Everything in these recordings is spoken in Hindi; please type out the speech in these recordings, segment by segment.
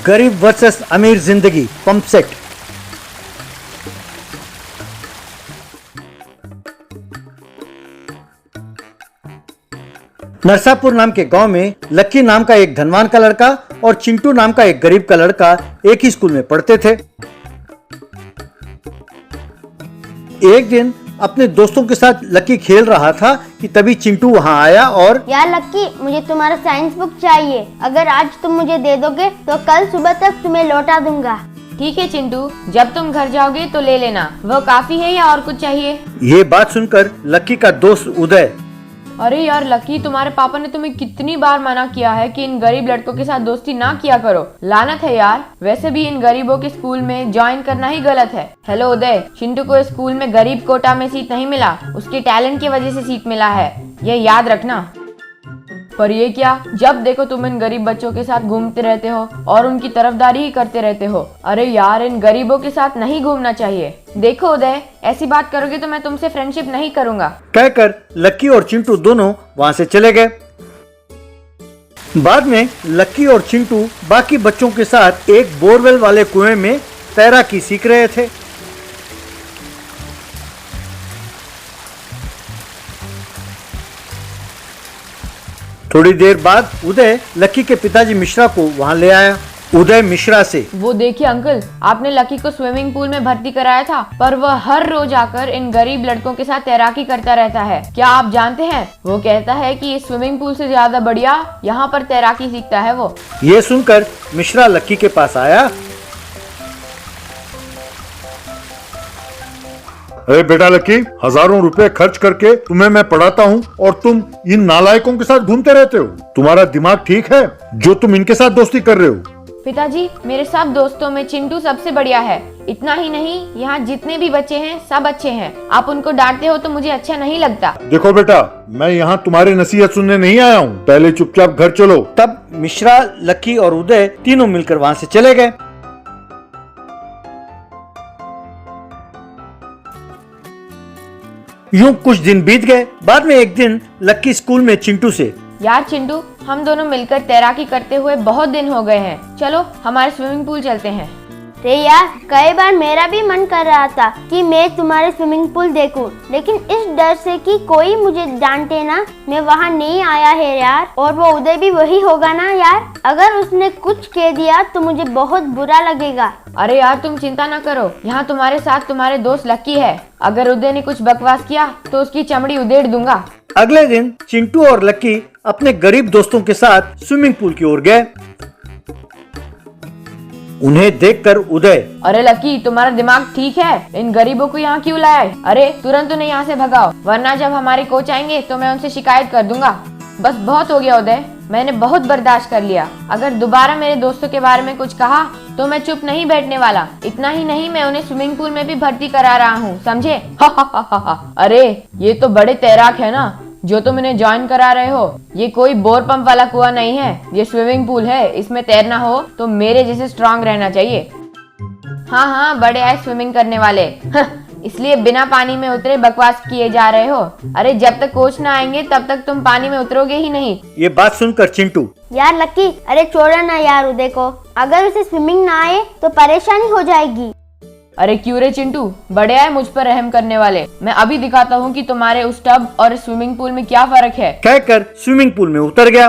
गरीब वर्सेस अमीर जिंदगी पंप सेट। नरसापुर नाम के गांव में लक्की नाम का एक धनवान का लड़का और चिंटू नाम का एक गरीब का लड़का एक ही स्कूल में पढ़ते थे। एक दिन अपने दोस्तों के साथ लक्की खेल रहा था कि तभी चिंटू वहां आया और यार लक्की, मुझे तुम्हारा साइंस बुक चाहिए। अगर आज तुम मुझे दे दोगे तो कल सुबह तक तुम्हें लौटा दूंगा। ठीक है चिंटू, जब तुम घर जाओगे तो ले लेना। वो काफी है या और कुछ चाहिए? ये बात सुनकर लक्की का दोस्त उदय, अरे यार लकी, तुम्हारे पापा ने तुम्हें कितनी बार मना किया है कि इन गरीब लड़कों के साथ दोस्ती ना किया करो। लानत है यार, वैसे भी इन गरीबों के स्कूल में ज्वाइन करना ही गलत है। हेलो उदय, चिंटू को स्कूल में गरीब कोटा में सीट नहीं मिला, उसके टैलेंट की वजह से सीट मिला है, ये याद रखना। पर ये क्या, जब देखो तुम इन गरीब बच्चों के साथ घूमते रहते हो और उनकी तरफदारी ही करते रहते हो। अरे यार, इन गरीबों के साथ नहीं घूमना चाहिए। देखो उदय, ऐसी बात करोगे तो मैं तुमसे फ्रेंडशिप नहीं करूंगा। कहकर लक्की और चिंटू दोनों वहां से चले गए। बाद में लक्की और चिंटू बाकी बच्चों के साथ एक बोरवेल वाले कुएं में तैराकी सीख रहे थे। थोड़ी देर बाद उदय लक्की के पिताजी मिश्रा को वहां ले आया। उदय मिश्रा से, वो देखिए अंकल, आपने लकी को स्विमिंग पूल में भर्ती कराया था, पर वह हर रोज आकर इन गरीब लड़कों के साथ तैराकी करता रहता है। क्या आप जानते हैं, वो कहता है कि इस स्विमिंग पूल से ज्यादा बढ़िया यहाँ पर तैराकी सीखता है वो। ये सुनकर मिश्रा लक्की के पास आया। अरे बेटा लक्की, हजारों रुपए खर्च करके तुम्हें मैं पढ़ाता हूँ और तुम इन नालायकों के साथ घूमते रहते हो। तुम्हारा दिमाग ठीक है जो तुम इनके साथ दोस्ती कर रहे हो? पिताजी, मेरे सब दोस्तों में चिंटू सबसे बढ़िया है। इतना ही नहीं, यहाँ जितने भी बच्चे हैं सब अच्छे हैं। आप उनको डांटते हो तो मुझे अच्छा नहीं लगता। देखो बेटा, मैं यहाँ तुम्हारी नसीहत सुनने नहीं आया हूँ, पहले चुपचाप घर चलो। तब मिश्रा, लक्की और उदय तीनों मिलकर वहां से चले गए। यूं कुछ दिन बीत गए। बाद में एक दिन लक्की स्कूल में चिंटू से, यार चिंटू, हम दोनों मिलकर तैराकी करते हुए बहुत दिन हो गए हैं, चलो हमारे स्विमिंग पूल चलते हैं। रे यार, कई बार मेरा भी मन कर रहा था कि मैं तुम्हारे स्विमिंग पूल देखूं, लेकिन इस डर से कि कोई मुझे डांटे ना, मैं वहां नहीं आया है यार। और वो उदय भी वही होगा ना यार, अगर उसने कुछ कह दिया तो मुझे बहुत बुरा लगेगा। अरे यार तुम चिंता ना करो, यहाँ तुम्हारे साथ तुम्हारे दोस्त लक्की है। अगर उदय ने कुछ बकवास किया तो उसकी चमड़ी उधेड़ दूंगा। अगले दिन चिंटू और लक्की अपने गरीब दोस्तों के साथ स्विमिंग पूल की ओर गए। उन्हें देखकर उदय, अरे लकी, तुम्हारा दिमाग ठीक है? इन गरीबों को यहाँ क्यों लाए? अरे तुरंत उन्हें यहाँ से भगाओ, वरना जब हमारे कोच आएंगे तो मैं उनसे शिकायत कर दूंगा। बस बहुत हो गया उदय, मैंने बहुत बर्दाश्त कर लिया। अगर दोबारा मेरे दोस्तों के बारे में कुछ कहा तो मैं चुप नहीं बैठने वाला। इतना ही नहीं, मैं उन्हें स्विमिंग पूल में भी भर्ती करा रहा हूँ, समझे? अरे ये तो बड़े तैराक है ना जो तुम इन्हें ज्वाइन करा रहे हो। ये कोई बोर पंप वाला कुआं नहीं है, ये स्विमिंग पूल है। इसमें तैरना हो तो मेरे जैसे स्ट्रांग रहना चाहिए। हाँ हाँ, बड़े आए स्विमिंग करने वाले, इसलिए बिना पानी में उतरे बकवास किए जा रहे हो। अरे जब तक कोच ना आएंगे तब तक तुम पानी में उतरोगे ही नहीं। ये बात सुनकर चिंटू, यार लक्की, अरे छोड़ो ना यार उदय को, अगर उसे स्विमिंग ना आए तो परेशानी हो जाएगी। अरे क्यों रे चिंटू, बड़े आए मुझ पर रहम करने वाले। मैं अभी दिखाता हूँ कि तुम्हारे उस टब और स्विमिंग पूल में क्या फर्क है। कहकर स्विमिंग पूल में उतर गया।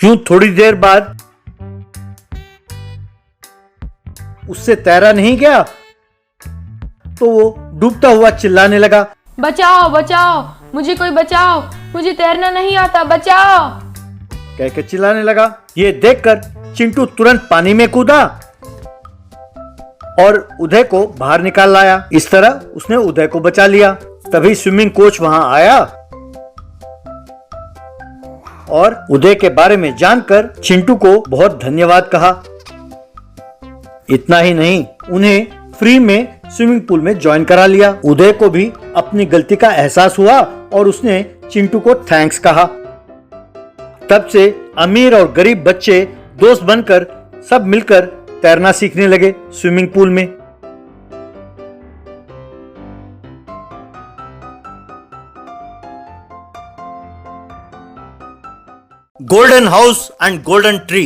यूं थोड़ी देर बाद उससे तैरा नहीं गया तो वो डूबता हुआ चिल्लाने लगा, बचाओ बचाओ, मुझे कोई बचाओ, मुझे तैरना नहीं आता, बचाओ। कहकर चिल्लाने लगा। ये देखकर चिंटू तुरंत पानी में कूदा और उदय को बाहर निकाल लाया। इस तरह उसने उदय को बचा लिया। तभी स्विमिंग कोच वहां आया और उदय के बारे में जानकर चिंटू को बहुत धन्यवाद कहा। इतना ही नहीं, उन्हें फ्री में स्विमिंग पूल में ज्वाइन करा लिया। उदय को भी अपनी गलती का एहसास हुआ और उसने चिंटू को थैंक्स कहा। तब से अमीर और गरीब बच्चे दोस्त बनकर सब मिलकर तैरना सीखने लगे स्विमिंग पूल में। Golden house and golden tree.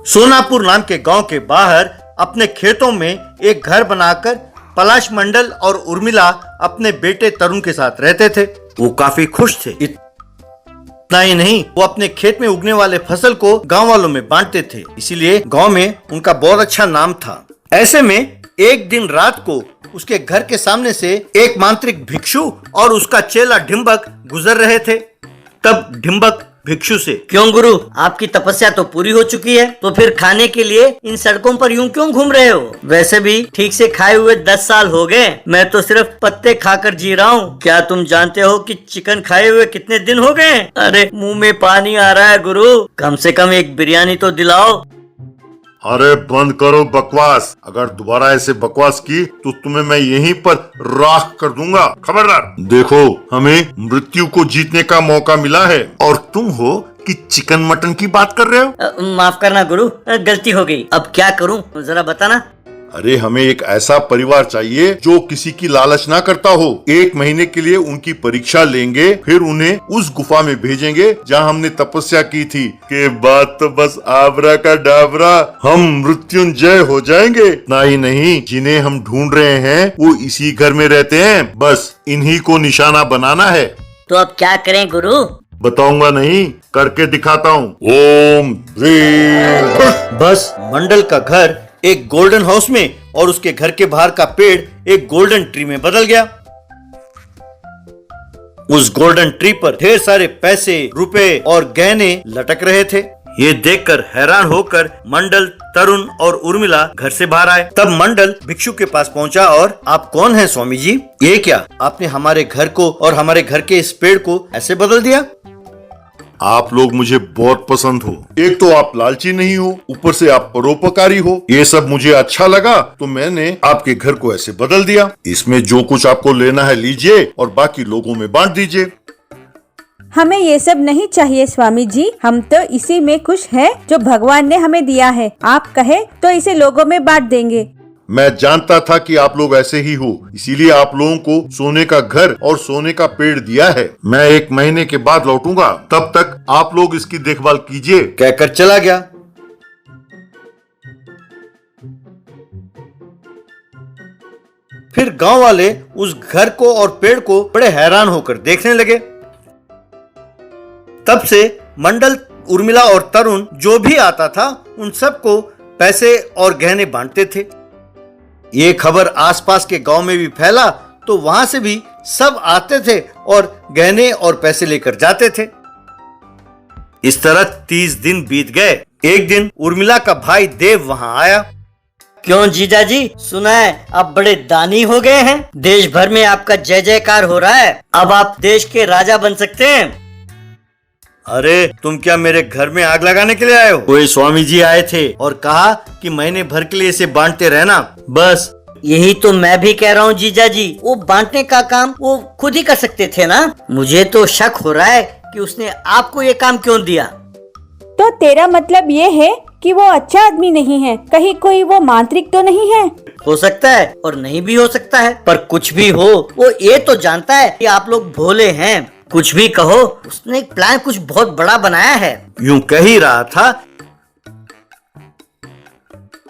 Sonapur नाम के गांव के बाहर अपने खेतों में एक घर बनाकर पलाश मंडल और उर्मिला अपने बेटे तरुण के साथ रहते थे। वो काफी खुश थे। इतना ही नहीं, वो अपने खेत में उगने वाले फसल को गांव वालों में बांटते थे, इसीलिए गांव में उनका बहुत अच्छा नाम था। ऐसे में एक दिन रात को उसके घर के सामने से एक मांत्रिक भिक्षु और उसका चेला ढिम्बक गुजर रहे थे। तब ढिम्बक भिक्षु से, क्यों गुरु, आपकी तपस्या तो पूरी हो चुकी है, तो फिर खाने के लिए इन सड़कों पर यूं क्यों घूम रहे हो? वैसे भी ठीक से खाए हुए 10 साल हो गए, मैं तो सिर्फ पत्ते खाकर जी रहा हूँ। क्या तुम जानते हो कि चिकन खाए हुए कितने दिन हो गए? अरे मुंह में पानी आ रहा है गुरु, कम से कम एक बिरयानी तो दिलाओ। अरे बंद करो बकवास। अगर दोबारा ऐसे बकवास की तो तुम्हें मैं यहीं पर राख कर दूंगा, खबरदार। देखो, हमें मृत्यु को जीतने का मौका मिला है और तुम हो कि चिकन मटन की बात कर रहे हो। माफ करना गुरु, गलती हो गई। अब क्या करूं, जरा बताना। अरे हमें एक ऐसा परिवार चाहिए जो किसी की लालच ना करता हो। 1 महीने के लिए उनकी परीक्षा लेंगे, फिर उन्हें उस गुफा में भेजेंगे जहाँ हमने तपस्या की थी। के बाद तो बस आबरा का डाबरा, हम मृत्युंजय हो जाएंगे। ना ही नहीं, जिन्हें हम ढूंढ रहे हैं वो इसी घर में रहते हैं, बस इन्हीं को निशाना बनाना है। तो अब क्या करें गुरु? बताऊंगा नहीं, करके दिखाता हूँ। ओम ह्रीं। बस मंडल का घर एक गोल्डन हाउस में और उसके घर के बाहर का पेड़ एक गोल्डन ट्री में बदल गया। उस गोल्डन ट्री पर ढेर सारे पैसे, रुपए और गहने लटक रहे थे। ये देखकर हैरान होकर मंडल, तरुण और उर्मिला घर से बाहर आए। तब मंडल भिक्षु के पास पहुंचा और, आप कौन हैं स्वामी जी? ये क्या, आपने हमारे घर को और हमारे घर के इस पेड़ को ऐसे बदल दिया? आप लोग मुझे बहुत पसंद हो। एक तो आप लालची नहीं हो, ऊपर से आप परोपकारी हो। ये सब मुझे अच्छा लगा तो मैंने आपके घर को ऐसे बदल दिया। इसमें जो कुछ आपको लेना है लीजिए और बाकी लोगों में बांट दीजिए। हमें ये सब नहीं चाहिए स्वामी जी, हम तो इसी में खुश हैं जो भगवान ने हमें दिया है। आप कहे तो इसे लोगों में बांट देंगे। मैं जानता था कि आप लोग ऐसे ही हो, इसीलिए आप लोगों को सोने का घर और सोने का पेड़ दिया है। मैं 1 महीने के बाद लौटूंगा, तब तक आप लोग इसकी देखभाल कीजिए। कहकर चला गया। फिर गांव वाले उस घर को और पेड़ को बड़े हैरान होकर देखने लगे। तब से मंडल, उर्मिला और तरुण जो भी आता था उन सबको पैसे और गहने बांटते थे। ये खबर आसपास के गांव में भी फैला तो वहां से भी सब आते थे और गहने और पैसे लेकर जाते थे। इस तरह 30 दिन बीत गए। एक दिन उर्मिला का भाई देव वहां आया। क्यों जीजा जी, सुना है आप बड़े दानी हो गए हैं, देश भर में आपका जय जयकार हो रहा है, अब आप देश के राजा बन सकते हैं। अरे तुम क्या मेरे घर में आग लगाने के लिए आए हो? कोई स्वामी जी आए थे और कहा कि महीने भर के लिए इसे बांटते रहना, बस। यही तो मैं भी कह रहा हूँ जीजा जी, वो बांटने का काम वो खुद ही कर सकते थे ना। मुझे तो शक हो रहा है कि उसने आपको ये काम क्यों दिया। तो तेरा मतलब ये है कि वो अच्छा आदमी नहीं है, कहीं कोई वो मांत्रिक तो नहीं है? हो सकता है और नहीं भी हो सकता है, पर कुछ भी हो वो ये तो जानता है कि आप लोग भोले हैं। कुछ भी कहो, उसने एक प्लान कुछ बहुत बड़ा बनाया है। यूं कह ही रहा था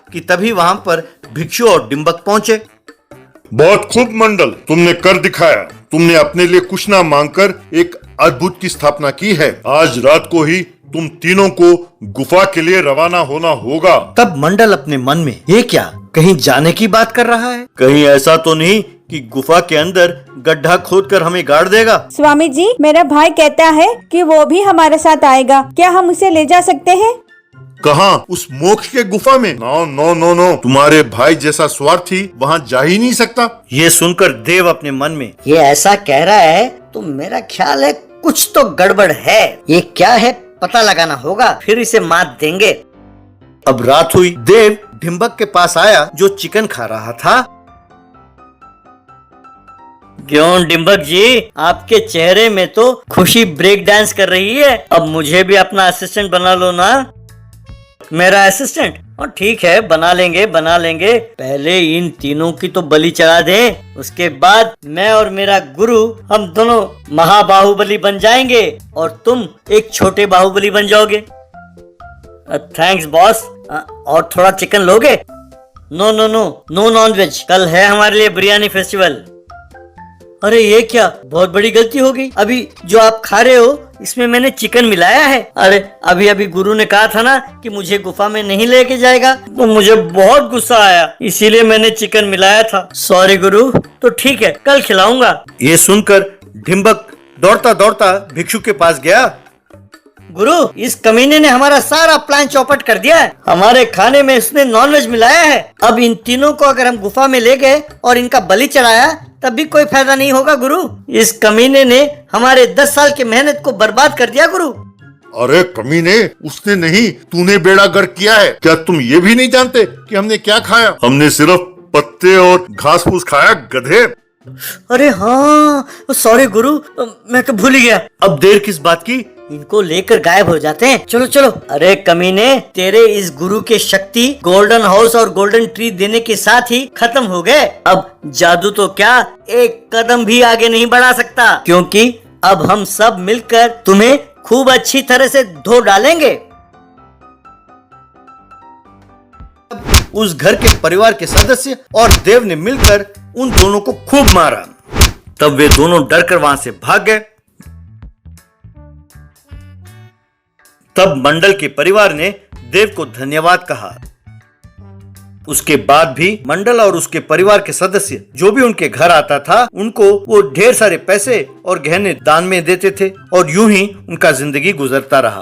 कि तभी वहां पर भिक्षु और डिम्बक पहुंचे। बहुत खूब मंडल, तुमने कर दिखाया। तुमने अपने लिए कुछ ना मांगकर एक अद्भुत की स्थापना की है। आज रात को ही तुम तीनों को गुफा के लिए रवाना होना होगा। तब मंडल अपने मन में, ये क्या, कहीं जाने की बात कर रहा है? कहीं ऐसा तो नहीं कि गुफा के अंदर गड्ढा खोदकर हमें गाड़ देगा? स्वामी जी, मेरा भाई कहता है कि वो भी हमारे साथ आएगा, क्या हम उसे ले जा सकते हैं? कहाँ? उस मोक्ष के गुफा में? नो नो नो नो, तुम्हारे भाई जैसा स्वार्थी वहाँ जा ही नहीं सकता। ये सुनकर देव अपने मन में, ये ऐसा कह रहा है तो मेरा ख्याल है कुछ तो गड़बड़ है। ये क्या है पता लगाना होगा, फिर इसे मात देंगे। अब रात हुई। देव डिम्बक के पास आया जो चिकन खा रहा था। क्यों डिम्बक जी, आपके चेहरे में तो खुशी ब्रेक डांस कर रही है। अब मुझे भी अपना असिस्टेंट बना लो ना। मेरा असिस्टेंट? और ठीक है, बना लेंगे बना लेंगे। पहले इन तीनों की तो बलि चढ़ा दें, उसके बाद मैं और मेरा गुरु हम दोनों महाबाहुबली बन जाएंगे और तुम एक छोटे बाहुबली बन जाओगे। Thanks boss. और थोड़ा चिकन लोगे? No no no no non veg. कल है हमारे लिए बिरयानी फेस्टिवल। अरे ये क्या, बहुत बड़ी गलती हो गई। अभी जो आप खा रहे हो इसमें मैंने चिकन मिलाया है। अरे अभी अभी गुरु ने कहा था ना कि मुझे गुफा में नहीं लेके जाएगा, तो मुझे बहुत गुस्सा आया, इसीलिए मैंने चिकन मिलाया था। सॉरी गुरु। तो ठीक है, कल खिलाऊंगा। ये सुनकर ढिम्बक दौड़ता दौड़ता भिक्षु के पास गया। गुरु, इस कमीने ने हमारा सारा प्लान चौपट कर दिया है। हमारे खाने में इसने नॉनवेज मिलाया है। अब इन तीनों को अगर हम गुफा में ले गए और इनका बलि चढ़ाया तब भी कोई फायदा नहीं होगा गुरु। इस कमीने ने हमारे 10 साल की मेहनत को बर्बाद कर दिया गुरु। अरे कमीने, उसने नहीं, तूने बेड़ा गर्क किया है। क्या तुम ये भी नहीं जानते कि हमने क्या खाया? हमने सिर्फ पत्ते और घास फूस खाया, गधे। अरे हाँ, सॉरी गुरु, मैं तो भूल ही गया। अब देर किस बात की, इनको लेकर गायब हो जाते हैं। चलो चलो। अरे कमीने, तेरे इस गुरु की शक्ति गोल्डन हाउस और गोल्डन ट्री देने के साथ ही खत्म हो गए। अब जादू तो क्या, एक कदम भी आगे नहीं बढ़ा सकता, क्योंकि अब हम सब मिलकर तुम्हें खूब अच्छी तरह से धो डालेंगे। उस घर के परिवार के सदस्य और देव ने मिलकर उन दोनों को खूब मारा। तब वे दोनों डरकर वहां से भाग गए। तब मंडल के परिवार ने देव को धन्यवाद कहा। उसके बाद भी मंडल और उसके परिवार के सदस्य जो भी उनके घर आता था, उनको वो ढेर सारे पैसे और गहने दान में देते थे और यूं ही उनका जिंदगी गुजरता रहा।